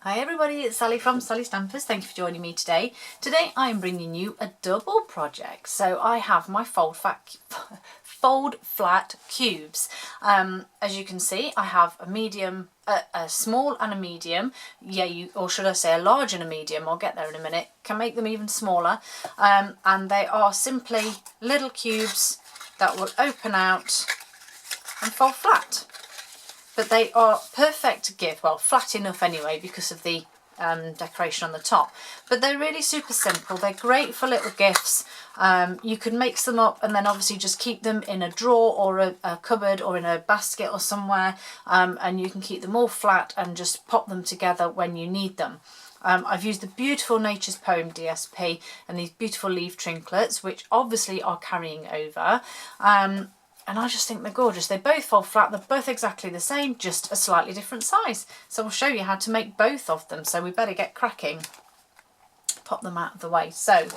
Hi everybody, it's Sally from Sally Stampers. Thank you for joining me today. Today I'm bringing you a double project. So I have my fold flat cubes. As you can see, I have a small and a medium. Or should I say a large and a medium? I'll get there in a minute. Can make them even smaller. And they are simply little cubes that will open out and fold flat. But they are perfect to give, well, flat enough anyway because of the decoration on the top. But they're really super simple. They're great for little gifts. You can mix them up and then obviously just keep them in a drawer or a cupboard or in a basket or somewhere, and you can keep them all flat and just pop them together when you need them. I've used the beautiful Nature's Poem DSP and these beautiful leaf trinklets, which obviously are carrying over. And I just think they're gorgeous. They both fold flat. They're both exactly the same, just a slightly different size. So we'll show you how to make both of them. So we better get cracking. Pop them out of the way. So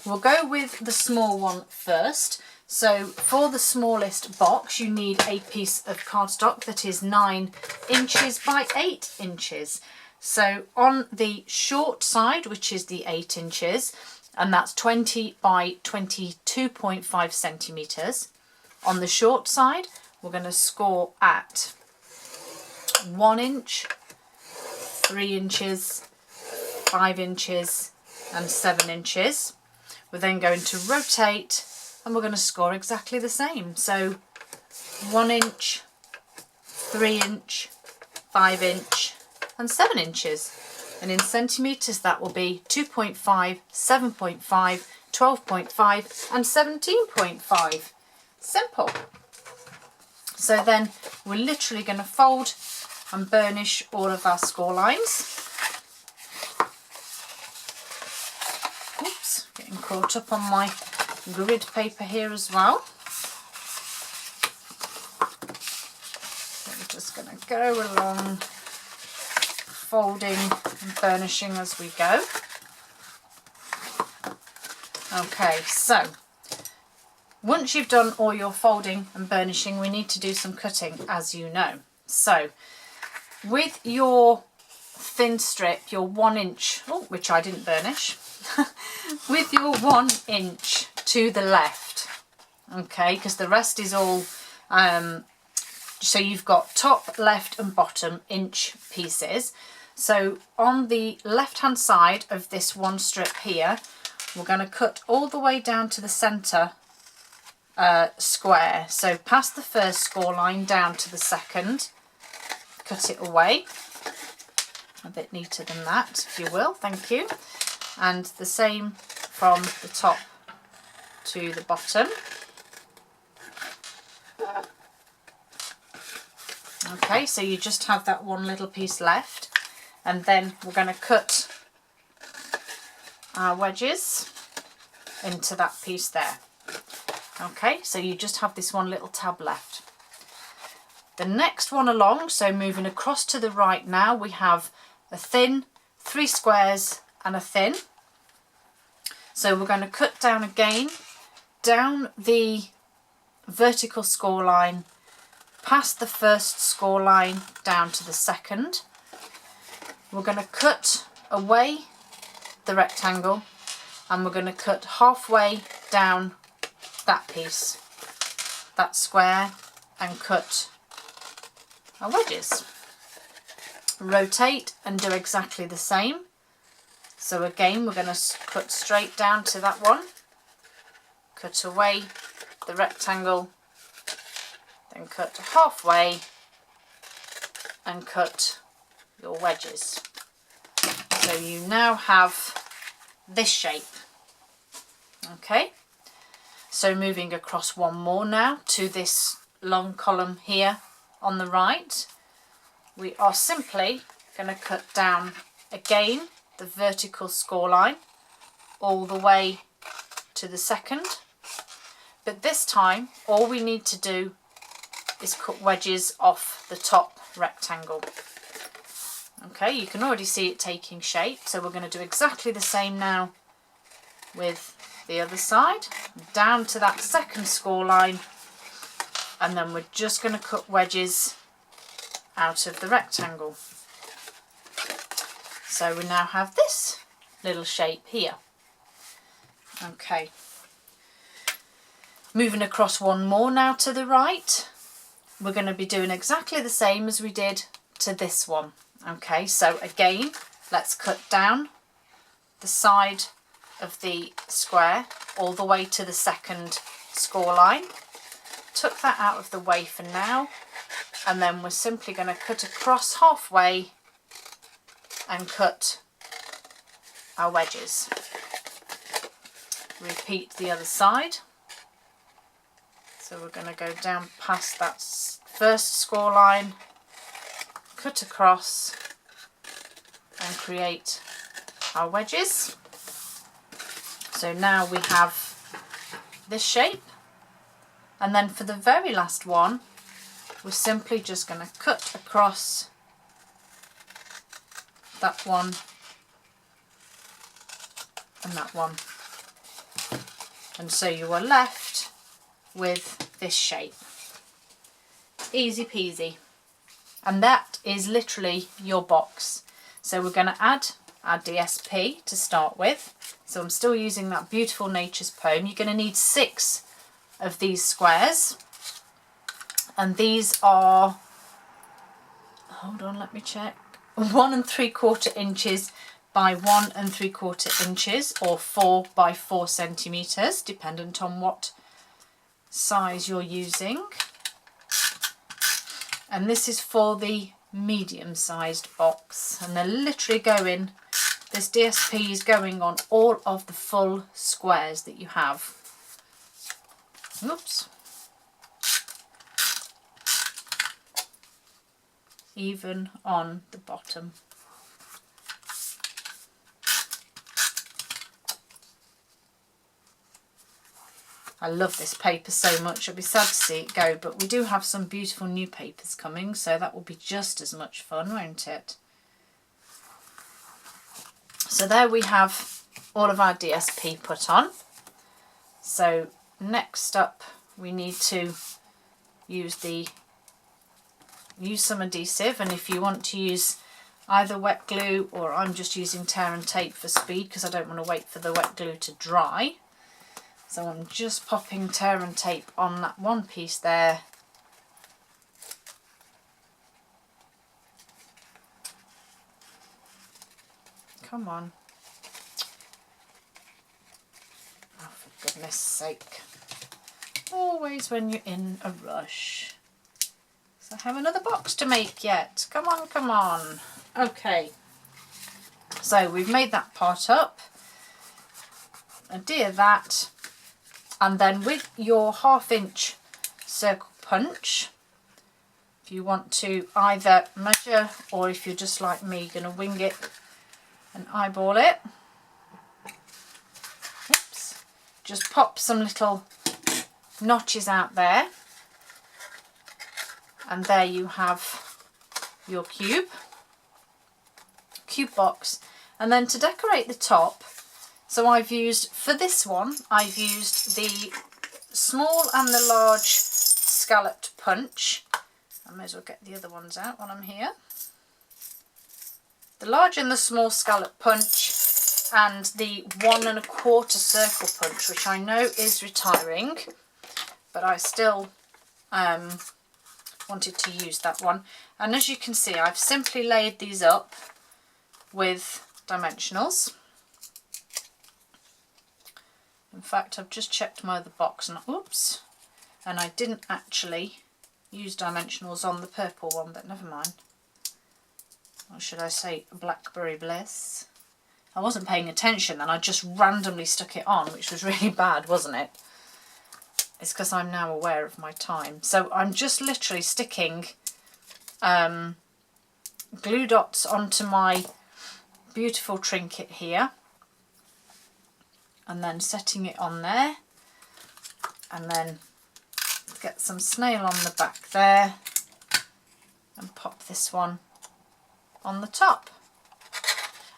we'll go with the small one first. So for the smallest box, you need a piece of cardstock that is 9 inches by 8 inches. So on the short side, which is the 8 inches, and that's 20 by 22.5 centimetres. On the short side, we're going to score at 1 inch, 3 inches, 5 inches and 7 inches. We're then going to rotate and we're going to score exactly the same. So 1 inch, 3 inch, 5 inch and 7 inches. And in centimetres that will be 2.5, 7.5, 12.5 and 17.5. Simple. So then we're literally going to fold and burnish all of our score lines. Oops, getting caught up on my grid paper here as well. So we're just going to go along folding and burnishing as we go. Okay, so once you've done all your folding and burnishing, we need to do some cutting, as you know. So with your thin strip, your 1 inch, which I didn't burnish, with your 1 inch to the left, okay, because the rest is all, so you've got top, left and bottom inch pieces. So on the left hand side of this one strip here, we're going to cut all the way down to the centre square. So past the first score line down to the second, cut it away a bit neater than that, if you will, thank you. And the same from the top to the bottom. Okay, so you just have that one little piece left, and then we're going to cut our wedges into that piece there. Okay, so you just have this one little tab left. The next one along, so moving across to the right now, we have a thin, 3 squares and a thin. So we're going to cut down again, down the vertical score line, past the first score line, down to the second. We're going to cut away the rectangle and we're going to cut halfway down that piece, that square, and cut our wedges. Rotate and do exactly the same. So again, we're going to cut straight down to that one, cut away the rectangle, then cut halfway and cut your wedges. So you now have this shape. Okay. So moving across one more now to this long column here on the right, we are simply going to cut down again the vertical score line all the way to the second. But this time all we need to do is cut wedges off the top rectangle. Okay, you can already see it taking shape, so we're going to do exactly the same now with the other side, down to that second score line, and then we're just going to cut wedges out of the rectangle. So we now have this little shape here. Okay. Moving across one more now to the right, we're going to be doing exactly the same as we did to this one. Okay, so again, let's cut down the side of the square all the way to the second score line. Tuck that out of the way for now, and then we're simply going to cut across halfway and cut our wedges. Repeat the other side. So we're going to go down past that first score line, cut across and create our wedges. So now we have this shape, and then for the very last one we're simply just going to cut across that one and that one, and so you are left with this shape. Easy peasy. And that is literally your box. So we're going to add our DSP to start with. So I'm still using that beautiful Nature's Poem. You're going to need 6 of these squares, and these are, hold on, let me check, 1 3/4 inches by 1 3/4 inches, or 4 by 4 centimeters, dependent on what size you're using. And this is for the medium-sized box, and they're literally going, this DSP is going on all of the full squares that you have. Oops. Even on the bottom. I love this paper so much. I'd be sad to see it go, but we do have some beautiful new papers coming, so that will be just as much fun, won't it? So there we have all of our DSP put on. So next up we need to use some adhesive, and if you want to use either wet glue, or I'm just using tear and tape for speed because I don't want to wait for the wet glue to dry. So I'm just popping tear and tape on that one piece there. Come on. Oh, for goodness sake. Always when you're in a rush. So I have another box to make yet. Come on, come on. Okay. So we've made that part up. Adhere that. And then with your 1/2 inch circle punch, if you want to either measure, or if you're just like me, going to wing it and eyeball it. Oops. Just pop some little notches out there. And there you have your cube box. And then to decorate the top, so I've used, for this one, I've used the small and the large scalloped punch. I may as well get the other ones out while I'm here. The large and the small scallop punch, and the 1 1/4 circle punch, which I know is retiring, but I still wanted to use that one. And as you can see, I've simply laid these up with dimensionals. In fact, I've just checked my other box and oops, and I didn't actually use dimensionals on the purple one, but never mind. Or should I say Blackberry Bliss? I wasn't paying attention and I just randomly stuck it on, which was really bad, wasn't it? It's because I'm now aware of my time. So I'm just literally sticking glue dots onto my beautiful trinket here, and then setting it on there, and then get some snail on the back there and pop this one on the top,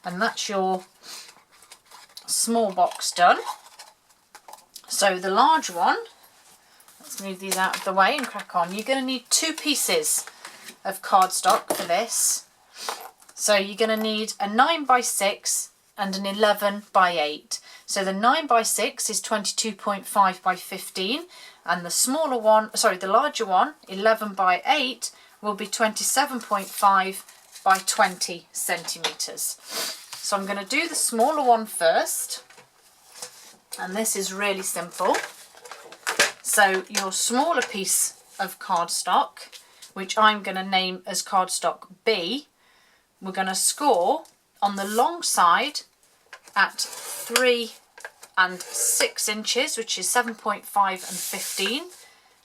and that's your small box done. So the large one, let's move these out of the way and crack on. You're going to need 2 pieces of cardstock for this. So you're going to need a 9 by 6 and an 11 by 8. So the 9 by 6 is 22.5 by 15, and the smaller one, sorry, the larger one, 11 by 8, will be 27.5 by 20 centimetres. So I'm going to do the smaller one first, and this is really simple. So your smaller piece of cardstock, which I'm going to name as cardstock B, we're going to score on the long side at 3 and 6 inches, which is 7.5 and 15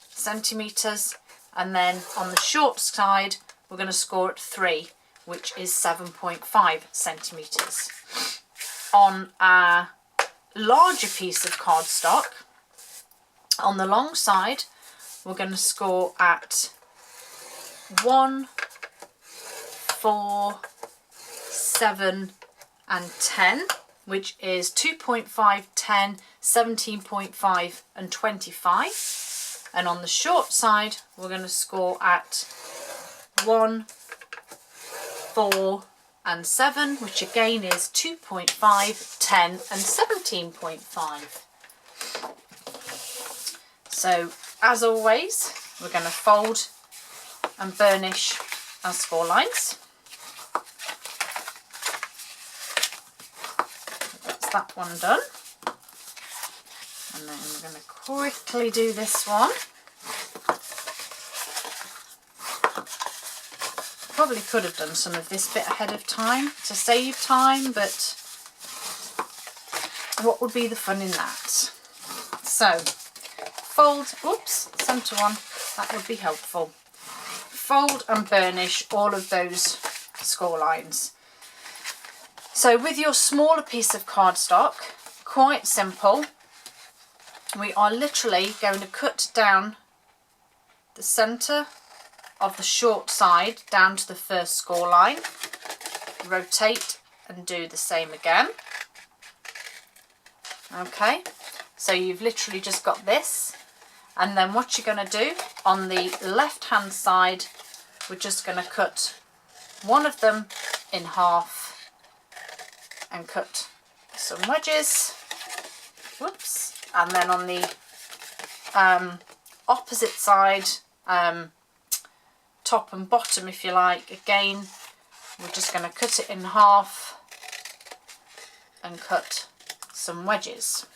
centimetres, and then on the short side we're going to score at 3, which is 7.5 centimetres. On a larger piece of cardstock, on the long side we're going to score at 1, 4, 7 and 10, which is 2.5, 10, 17.5 and 25. And on the short side we're going to score at 1, 4 and 7, which again is 2.5, 10 and 17.5. So as always, we're going to fold and burnish our score lines. That's that one done. And then we're going to quickly do this one. Probably could have done some of this bit ahead of time to save time, but what would be the fun in that? So fold, oops, centre one, that would be helpful. Fold and burnish all of those score lines. So with your smaller piece of cardstock, quite simple, we are literally going to cut down the centre of the short side down to the first score line, rotate and do the same again. Okay, so you've literally just got this, and then what you're going to do on the left hand side, we're just going to cut one of them in half and cut some wedges. Whoops. And then on the opposite side, top and bottom if you like, again we're just going to cut it in half and cut some wedges.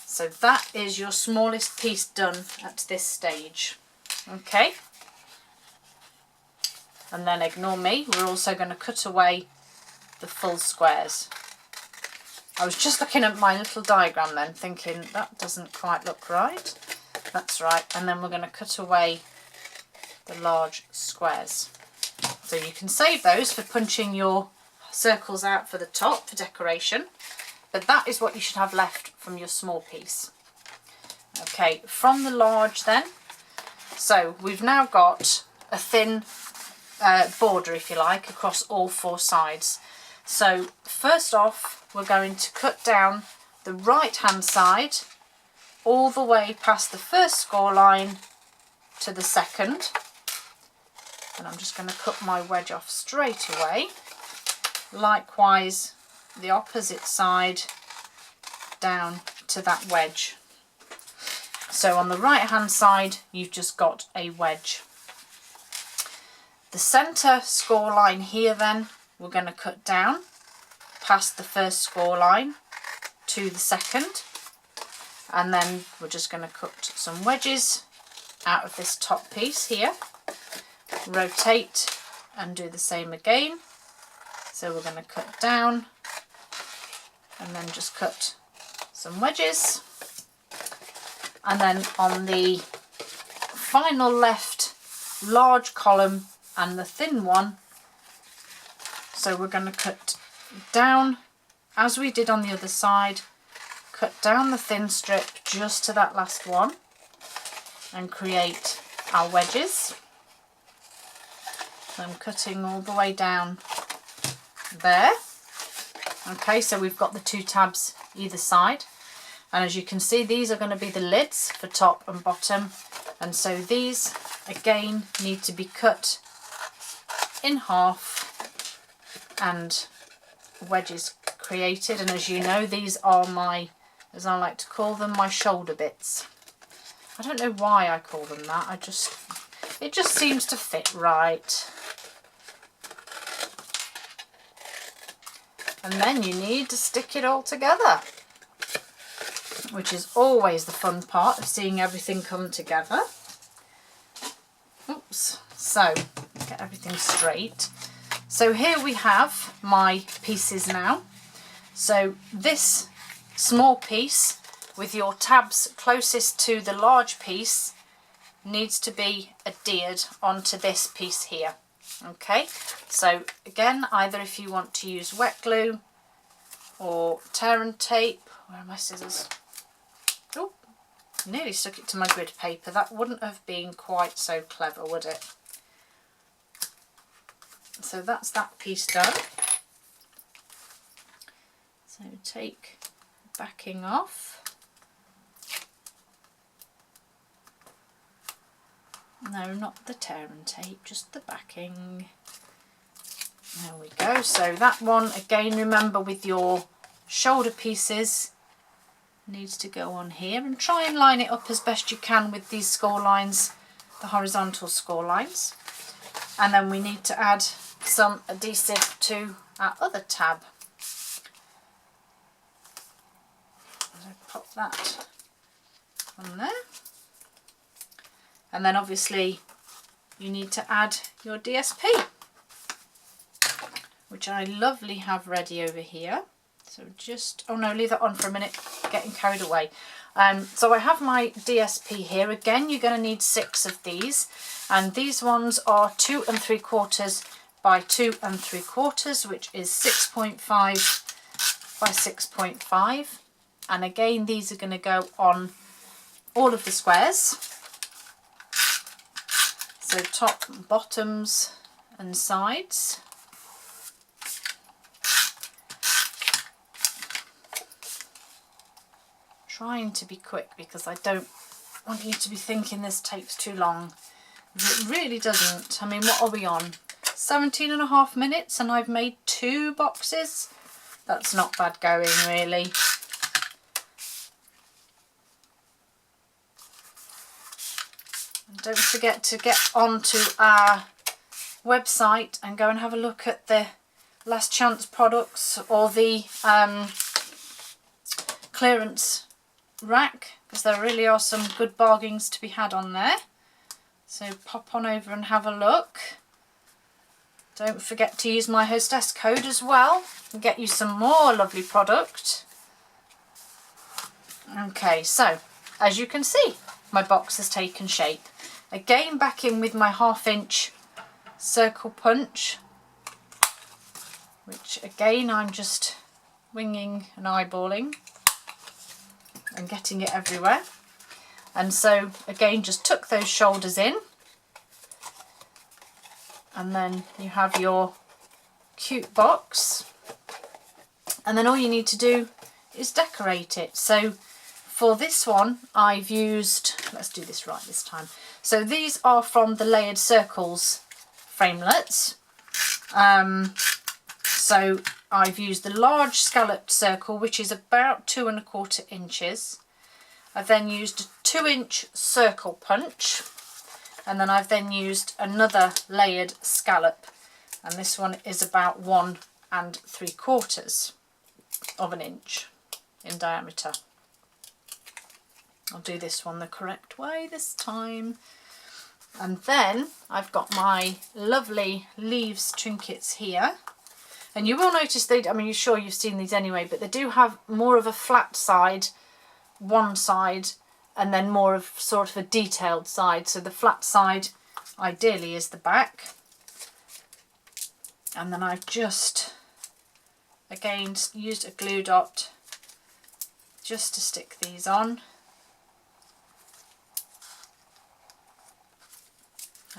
So that is your smallest piece done at this stage. Okay, and then ignore me, we're also going to cut away the full squares. I was just looking at my little diagram then thinking that doesn't quite look right. That's right, and then we're going to cut away the large squares. So you can save those for punching your circles out for the top for decoration, but that is what you should have left from your small piece. Okay, from the large then, so we've now got a thin border if you like across all 4 sides. So first off we're going to cut down the right hand side all the way past the first score line to the second, and I'm just going to cut my wedge off straight away. Likewise the opposite side down to that wedge. So on the right hand side you've just got a wedge. The centre score line here then we're going to cut down past the first score line to the second, and then we're just going to cut some wedges out of this top piece here, rotate and do the same again. So we're going to cut down and then just cut some wedges, and then on the final left large column and the thin one, so we're going to cut down as we did on the other side, cut down the thin strip just to that last one and create our wedges. So I'm cutting all the way down there. Okay, so we've got the 2 tabs either side, and as you can see these are going to be the lids for top and bottom, and so these again need to be cut in half and wedges created. And as you know, these are my, as I like to call them, my shoulder bits. I don't know why I call them that, it just seems to fit right. And then you need to stick it all together, which is always the fun part of seeing everything come together. Oops, so get everything straight. So here we have my pieces now. So this small piece with your tabs closest to the large piece needs to be adhered onto this piece here. Okay, so again, either if you want to use wet glue or tear and tape. Where are my scissors? Oh, nearly stuck it to my grid paper. That wouldn't have been quite so clever, would it? So that's that piece done. So take the backing off. No, not the tear and tape, just the backing. There we go. So that one, again, remember with your shoulder pieces, needs to go on here, and try and line it up as best you can with these score lines, the horizontal score lines. And then we need to add some adhesive to our other tab. So pop that on there. And then obviously you need to add your DSP, which I lovely have ready over here. So just, oh no, leave that on for a minute, getting carried away. So I have my DSP here. Again, you're going to need 6 of these, and these ones are 2 3/4 by 2 3/4, which is 6.5 by 6.5. And again, these are going to go on all of the squares. So top, bottoms and sides. Trying to be quick because I don't want you to be thinking this takes too long. It really doesn't. I mean, what are we on? 17.5 minutes and I've made 2 boxes. That's not bad going, really. And don't forget to get onto our website and go and have a look at the Last Chance products or the clearance rack, because there really are some good bargains to be had on there. So pop on over and have a look. Don't forget to use my hostess code as well and get you some more lovely product. Okay, so as you can see, my box has taken shape. Again, back in with my 1/2 inch circle punch, which again I'm just winging and eyeballing and getting it everywhere. And so again, just tuck those shoulders in, and then you have your cute box, and then all you need to do is decorate it. So for this one I've used, let's do this right this time. So these are from the Layered Circles framelets. So I've used the large scalloped circle, which is about 2 1/4 inches. I've then used a 2-inch circle punch, and then I've then used another layered scallop, and this one is about 1 3/4 of an inch in diameter. I'll do this one the correct way this time. And then I've got my lovely leaves trinkets here. And you will notice they, I mean, you're sure you've seen these anyway, but they do have more of a flat side, one side, and then more of sort of a detailed side. So the flat side ideally is the back. And then I've just, again, used a glue dot just to stick these on.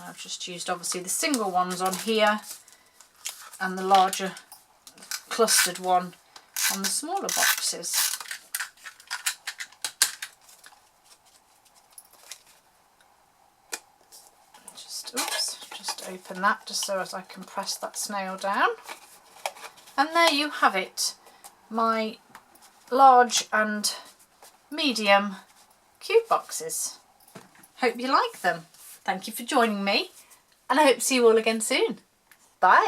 I've just used obviously the single ones on here and the larger clustered one on the smaller boxes. Just, oops, just open that just so as I can press that snail down. And there you have it, my large and medium cube boxes. Hope you like them. Thank you for joining me, and I hope to see you all again soon. Bye.